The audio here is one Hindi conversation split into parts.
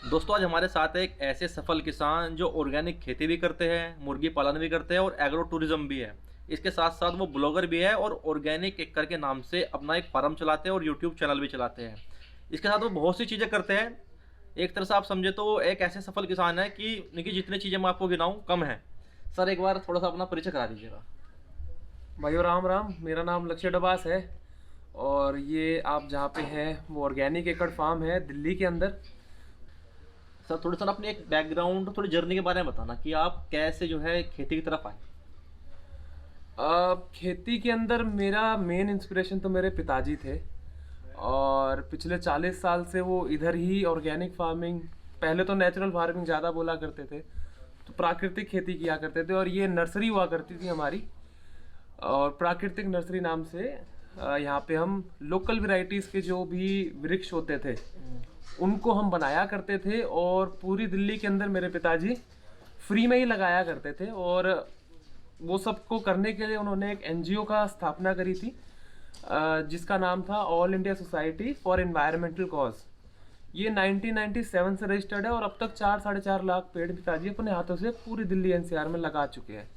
दोस्तों आज हमारे साथ एक ऐसे सफल किसान जो ऑर्गेनिक खेती भी करते हैं, मुर्गी पालन भी करते हैं और एग्रो टूरिज्म भी है। इसके साथ साथ वो ब्लॉगर भी है और ऑर्गेनिक एक्कर के नाम से अपना एक फार्म चलाते हैं और यूट्यूब चैनल भी चलाते हैं। इसके साथ वो बहुत सी चीज़ें करते हैं। एक तरह से आप समझे तो वो एक ऐसे सफल किसान है कि उनकी जितनी चीज़ें मैं आपको गिनाऊँ कम है। सर एक बार थोड़ा सा अपना परिचय करा दीजिएगा। भाइयों राम राम। मेरा नाम लक्ष्य डबास है और ये आप जहाँ पे हैं वो ऑर्गेनिक एकड़ फार्म है दिल्ली के अंदर। सर थोड़ा सा अपनी एक बैकग्राउंड थोड़ी जर्नी के बारे में बताना कि आप कैसे जो है खेती की तरफ आए। खेती के अंदर मेरा मेन इंस्पिरेशन तो मेरे पिताजी थे और पिछले 40 साल से वो इधर ही ऑर्गेनिक फार्मिंग, पहले तो नेचुरल फार्मिंग ज़्यादा बोला करते थे, तो प्राकृतिक खेती किया करते थे। और ये नर्सरी हुआ करती थी हमारी, और प्राकृतिक नर्सरी नाम से यहाँ पे हम लोकल वैरायटीज़ के जो भी वृक्ष होते थे उनको हम बनाया करते थे और पूरी दिल्ली के अंदर मेरे पिताजी फ्री में ही लगाया करते थे। और वो सबको करने के लिए उन्होंने एक एनजीओ का स्थापना करी थी जिसका नाम था all India society for environmental cause. ये 1997 से रजिस्टर्ड है और अब तक 4-4.5 लाख पेड़ पिताजी अपने हाथों से पूरी दिल्ली एनसीआर में लगा चुके हैं।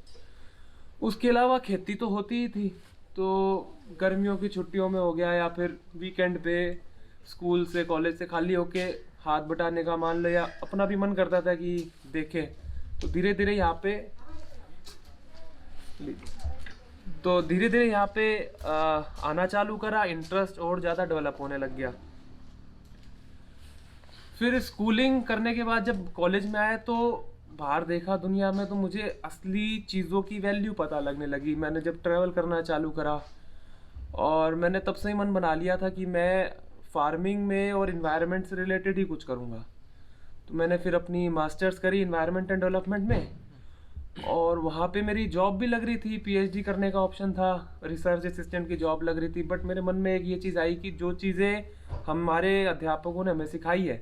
उसके अलावा खेती तो होती ही थी, तो गर्मियों की छुट्टियों में हो गया या फिर वीकेंड पे स्कूल से कॉलेज से खाली होके हाथ बटाने का मान लो या अपना भी मन करता था कि देखें, तो धीरे धीरे यहाँ पे आना चालू करा, इंटरेस्ट और ज़्यादा डेवलप होने लग गया। फिर स्कूलिंग करने के बाद जब कॉलेज में आए तो बाहर देखा दुनिया में, तो मुझे असली चीज़ों की वैल्यू पता लगने लगी। मैंने जब ट्रैवल करना चालू करा और मैंने तब से ही मन बना लिया था कि मैं फार्मिंग में और इन्वायरमेंट से रिलेटेड ही कुछ करूँगा। तो मैंने फिर अपनी मास्टर्स करी इन्वायरमेंट एंड डेवलपमेंट में और वहाँ पे मेरी जॉब भी लग रही थी, पीएचडी करने का ऑप्शन था, रिसर्च असिस्टेंट की जॉब लग रही थी। बट मेरे मन में एक ये चीज़ आई कि जो चीज़ें हमारे अध्यापकों ने हमें सिखाई है,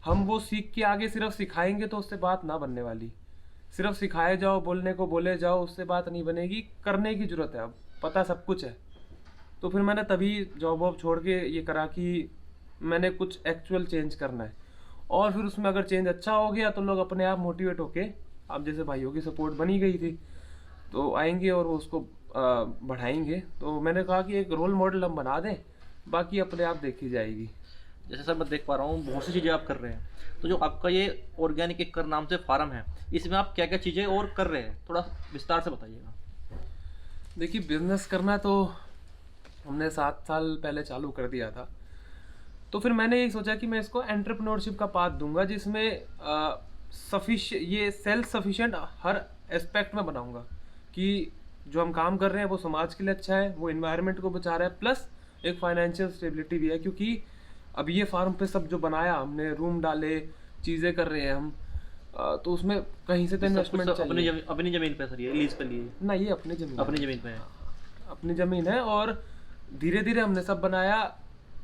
हम वो सीख के आगे सिर्फ सिखाएंगे तो उससे बात ना बनने वाली। सिर्फ सिखाए जाओ, बोलने को बोले जाओ, उससे बात नहीं बनेगी। करने की ज़रूरत है, अब पता सब कुछ है। तो फिर मैंने तभी जॉब वॉब छोड़ के ये करा कि मैंने कुछ एक्चुअल चेंज करना है। और फिर उसमें अगर चेंज अच्छा हो गया तो लोग अपने आप मोटिवेट होके, अब जैसे भाइयों की सपोर्ट बनी गई थी, तो आएंगे और वो उसको बढ़ाएंगे। तो मैंने कहा कि एक रोल मॉडल हम बना दें, बाकी अपने आप देखी जाएगी। जैसे सर मैं देख पा रहा हूँ बहुत सी चीज़ें आप कर रहे हैं, तो जो आपका ये ऑर्गेनिक एक्कर नाम से फार्म है, इसमें आप क्या क्या चीज़ें और कर रहे हैं, थोड़ा विस्तार से बताइएगा। देखिए, बिजनेस करना तो हमने 7 साल पहले चालू कर दिया था। तो फिर मैंने यही सोचा कि मैं इसको एंटरप्रेन्योरशिप का पाथ दूंगा, जिसमें ये सेल्फ सफिशिएंट हर एस्पेक्ट में बनाऊंगा कि जो हम काम कर रहे हैं वो समाज के लिए अच्छा है, वो इन्वायरमेंट को बचा रहा है, प्लस एक फाइनेंशियल स्टेबिलिटी भी है। क्योंकि अब ये फार्म पे सब जो बनाया हमने, रूम डाले, चीज़ें कर रहे हैं हम, तो उसमें कहीं से तो इन्वेस्टमेंट चाहिए। अपनी जमीन पे सर, ये लीज पे लिए? ना, ये अपनी जमीन पे है। अपनी ज़मीन है। और धीरे धीरे हमने सब बनाया।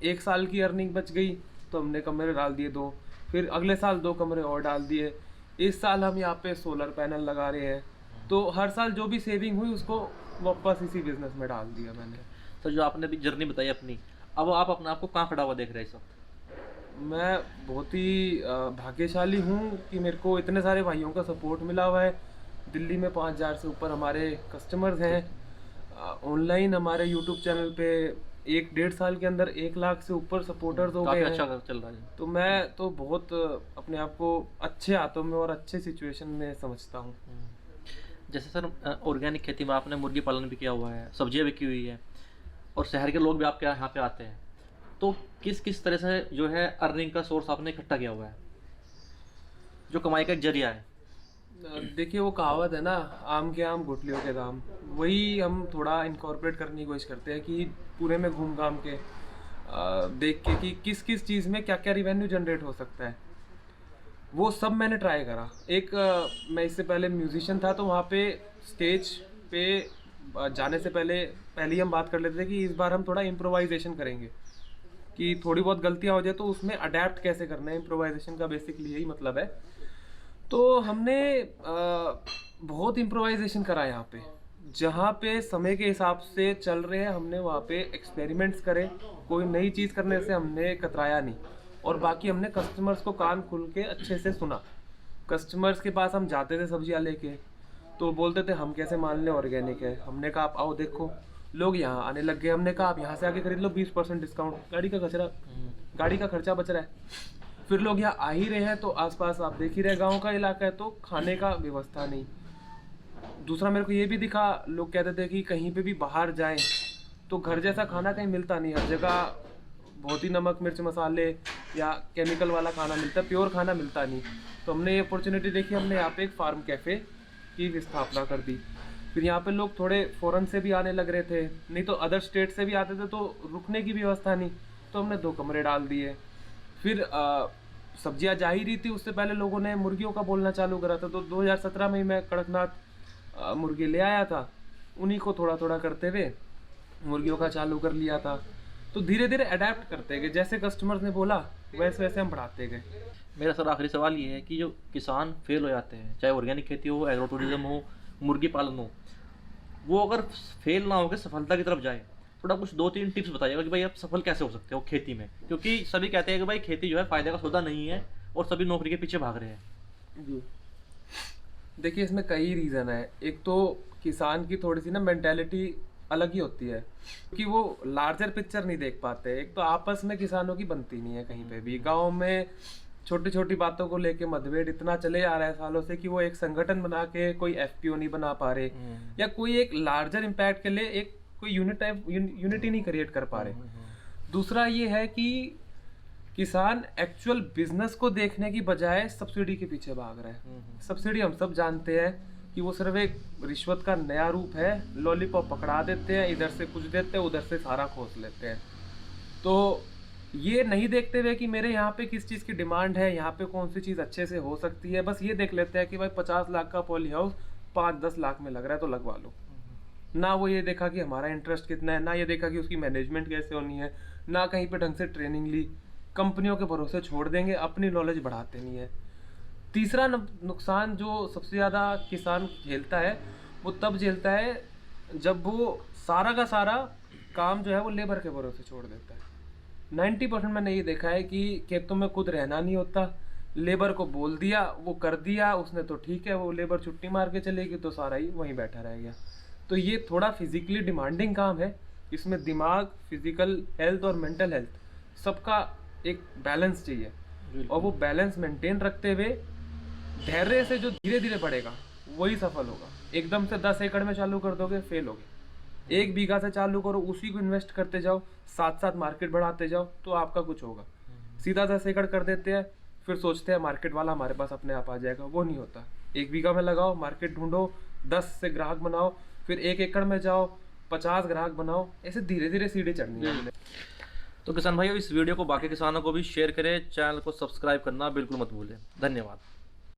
1 साल की अर्निंग बच गई तो हमने कमरे डाल दिए 2, फिर अगले साल 2 कमरे और डाल दिए। इस साल हम यहाँ पे सोलर पैनल लगा रहे हैं। तो हर साल जो भी सेविंग हुई उसको वापस इसी बिजनेस में डाल दिया मैंने। तो जो आपने अभी जर्नी बताई अपनी, अब आप अपने आप को कहाँ खड़ा हुआ देख रहे हैं इस वक्त? मैं बहुत ही भाग्यशाली हूँ कि मेरे को इतने सारे भाइयों का सपोर्ट मिला हुआ है। दिल्ली में 5000 से ऊपर हमारे कस्टमर्स हैं। ऑनलाइन हमारे यूट्यूब चैनल पे 1-1.5 साल के अंदर 1 लाख से ऊपर सपोर्टर्स हो गए हैं। अच्छा चल रहा है। तो मैं तो बहुत अपने आप को अच्छे हाथों में और अच्छे सिचुएशन में समझता हूँ। जैसे सर ऑर्गेनिक खेती में आपने मुर्गी पालन भी किया हुआ है, सब्जियां भी की हुई है, और शहर के लोग भी आपके यहाँ पे आते हैं, तो किस किस तरह से जो है अर्निंग का सोर्स आपने इकट्ठा किया हुआ है, जो कमाई का एक जरिया है? देखिए, वो कहावत है ना, आम के आम गुठलियों के दाम, वही हम थोड़ा इनकॉर्पोरेट करने की कोशिश करते हैं कि पूरे में घूम घाम के देख के कि किस किस चीज़ में क्या क्या रिवेन्यू जनरेट हो सकता है, वो सब मैंने ट्राई करा। एक मैं इससे पहले म्यूजिशियन था, तो वहाँ पे स्टेज पे जाने से पहले ही हम बात कर लेते थे कि इस बार हम थोड़ा इम्प्रोवाइजेशन करेंगे, कि थोड़ी बहुत गलतियाँ हो जाए तो उसमें अडेप्ट कैसे करना है। इम्प्रोवाइजेशन का बेसिकली यही मतलब है। तो हमने बहुत इम्प्रोवाइजेशन करा यहाँ पे, जहाँ पे समय के हिसाब से चल रहे हैं हमने वहाँ पे एक्सपेरिमेंट्स करे। कोई नई चीज़ करने से हमने कतराया नहीं और बाकी हमने कस्टमर्स को कान खुल के अच्छे से सुना। कस्टमर्स के पास हम जाते थे सब्जियां लेके, तो बोलते थे हम कैसे मान लें ऑर्गेनिक है। हमने कहा आप आओ देखो, लोग यहाँ आने लग गए। हमने कहा आप यहाँ से आके खरीद लो 20% डिस्काउंट, गाड़ी का खर्चा बच रहा है। फिर लोग यहाँ आ ही रहे हैं, तो आसपास आप देख ही रहे गांव का इलाका है, तो खाने का व्यवस्था नहीं। दूसरा मेरे को ये भी दिखा, लोग कहते थे कि कहीं पे भी बाहर जाएं तो घर जैसा खाना कहीं मिलता नहीं, हर जगह बहुत ही नमक मिर्च मसाले या केमिकल वाला खाना मिलता है, प्योर खाना मिलता नहीं। तो हमने ये अपॉर्चुनिटी देखी, हमने यहाँ पे एक फार्म कैफ़े की स्थापना कर दी। फिर यहाँ पे लोग थोड़े फॉरेन से भी आने लग रहे थे, नहीं तो अदर स्टेट से भी आते थे, तो रुकने की व्यवस्था नहीं, तो हमने 2 कमरे डाल दिए। फिर सब्जियां जा ही रही थी, उससे पहले लोगों ने मुर्गियों का बोलना चालू करा था। तो 2017 में ही मैं कड़कनाथ मुर्गी ले आया था, उन्हीं को थोड़ा थोड़ा करते हुए मुर्गियों का चालू कर लिया था। तो धीरे धीरे अडेप्ट करते गए, जैसे कस्टमर्स ने बोला वैसे वैसे हम बढ़ाते गए। मेरा सर आखिरी सवाल ये है कि जो किसान फेल हो जाते हैं, चाहे ऑर्गेनिक खेती हो, एग्रो टूरिज्म हो, मुर्गी पालन हो, वो अगर फेल ना होकर सफलता की तरफ जाए, थोड़ा कुछ 2-3 टिप्स बताइएगा कि भाई आप सफल कैसे हो सकते हो खेती में, क्योंकि सभी कहते हैं कि भाई खेती जो है फायदे का सौदा नहीं है और सभी नौकरी के पीछे भाग रहे हैं। जी देखिए, इसमें कई रीज़न है। एक तो किसान की थोड़ी सी ना मेंटेलिटी अलग ही होती है, क्योंकि वो लार्जर पिक्चर नहीं देख पाते। एक तो आपस में किसानों की बनती नहीं है कहीं पे भी। गांव में छोटी छोटी बातों को लेके मतभेद इतना चले आ रहा है सालों से कि वो एक संगठन बना के कोई एफपीओ नहीं बना पा रहे, या कोई एक लार्जर इम्पैक्ट के लिए एक कोई यूनिटी नहीं क्रिएट कर पा रहे। दूसरा ये है कि किसान एक्चुअल बिजनेस को देखने की बजाय सब्सिडी के पीछे भाग रहा है। सब्सिडी हम सब जानते हैं कि वो सिर्फ एक रिश्वत का नया रूप है। लॉलीपॉप पकड़ा देते हैं, इधर से कुछ देते हैं, उधर से सारा खोस लेते हैं। तो ये नहीं देखते हुए कि मेरे यहाँ पे किस चीज़ की डिमांड है, यहाँ पे कौन सी चीज़ अच्छे से हो सकती है, बस ये देख लेते हैं कि भाई 50 लाख का पॉली हाउस 5-10 लाख में लग रहा है तो लगवा लो। ना वो ये देखा कि हमारा इंटरेस्ट कितना है, ना ये देखा कि उसकी मैनेजमेंट कैसे होनी है, ना कहीं पे ढंग से ट्रेनिंग ली। कंपनियों के भरोसे छोड़ देंगे, अपनी नॉलेज बढ़ाते नहीं है। तीसरा नुकसान जो सबसे ज़्यादा किसान झेलता है, वो तब झेलता है जब वो सारा का सारा काम जो है वो लेबर के भरोसे छोड़ देता है। 90% मैंने ये देखा है कि खेतों में खुद रहना नहीं होता, लेबर को बोल दिया, वो कर दिया उसने तो ठीक है, वो लेबर छुट्टी मार के चलेगी तो सारा ही वहीं बैठा रह गया। तो ये थोड़ा फिजिकली डिमांडिंग काम है, इसमें दिमाग, फिजिकल हेल्थ और मेंटल हेल्थ सबका एक बैलेंस चाहिए, और वो बैलेंस मेंटेन रखते हुए धैर्य से जो धीरे धीरे बढ़ेगा वही सफल होगा। एकदम से 10 एकड़ में चालू कर दोगे फेल होगे। 1 बीघा से चालू करो, उसी को इन्वेस्ट करते जाओ, साथ साथ मार्केट बढ़ाते जाओ, तो आपका कुछ होगा। सीधा 10 एकड़ कर देते हैं, फिर सोचते हैं मार्केट वाला हमारे पास अपने आप आ जाएगा, वो नहीं होता। 1 बीघा में लगाओ, मार्केट ढूंढो, 10 से ग्राहक बनाओ, फिर 1 एकड़ में जाओ, 50 ग्राहक बनाओ, ऐसे धीरे धीरे सीढ़ी चढ़नी है। तो किसान भाइयों, इस वीडियो को बाकी किसानों को भी शेयर करें, चैनल को सब्सक्राइब करना बिल्कुल मत भूलें। धन्यवाद।